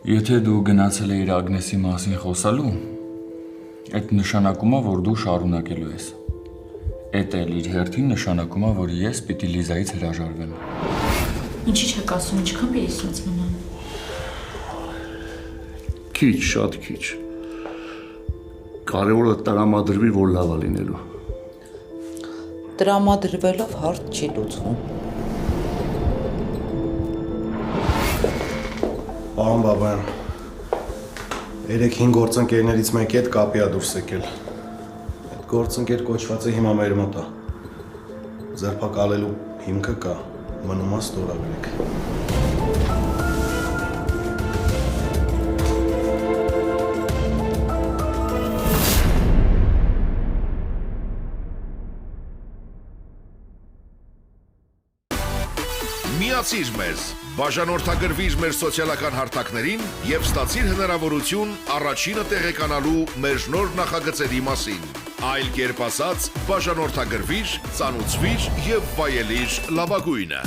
Եթե դու գնացել էիր Ագնեսի մասին խոսալու, այդ նշանակում է, որ դու շարունակելու ես։ Էդ էլ իր հերթին նշանակում է, որ ես պիտի Լիզայից հրաժարվեմ։ Ինչի՞ չեք ասում, ինչքան պիտի սենց մնամ։ Քիչ, շատ քիչ։ Կարևորը տրամադրվի, որ լավ է լինելու։ Տրամադրվելով հարց չի լուծվում։ Պարոն Բաբայան, 3-5 գործընկերներից մեկի հետ կապի ա դուրս եկել։ Այդ գործընկեր կոչվածը հիմա մեր մոտ է։ Ձերբակալելու հիմքը կա, մնում է ստորագրեք։ Միացիր մեզ, բաժանորդագրվիր մեր սոցիալական հարթակներին և ստացիր հնարավորություն առաջինը տեղեկանալու մեր նոր նախագծերի մասին։ Այլ կերպ ասած, բաժանորդագրվիր, ծանուցվիր և վայելիր լավագույնը։